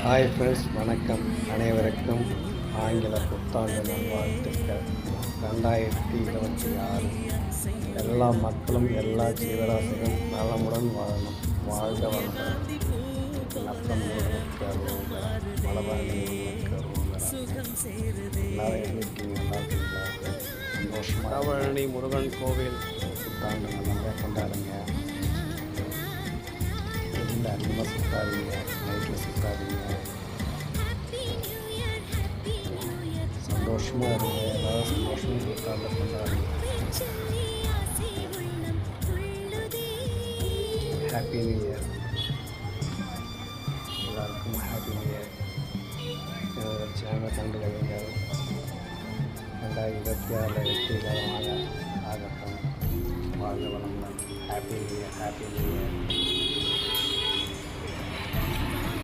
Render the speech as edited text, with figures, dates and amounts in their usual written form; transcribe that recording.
Hi friends, வணக்கம். அனைவருக்கும் ஆங்கில புத்தாண்டு நல்வாழ்த்துக்கள். 2026 எல்லா மக்களும் எல்லா ஜீவராசிகளும் நலமுடன் வாழணும். வாழ்க வளமுடன். நத்தம் முருகனுக்கு அருள்கள், மலபாணி முருகனுக்கு அருள்கள். எல்லாரும் எப்படி இருக்கீங்க? நல்லா இருக்கீங்களா? சந்தோஷமாக வடபழனி முருகன் கோவில் புத்தாண்டு நல்லா கொண்டாடுங்க. வெளியில் அதிகமாக சுற்றாதீங்க, நைட்டில் சுற்றாதீங்க. சந்தோஷமாக இருங்க. எல்லாரும் சந்தோஷமாக புத்தாண்டு கொண்டாடுங்க. Happy new year. எல்லாருக்கும் ஹாப்பி நியூ இயர். என்னோட சேனலை கண்டு வைங்கள். 2026 வெற்றிகரமாக ஆகட்டும். வாழ்க வளமுடன். Happy new year. Happy new year.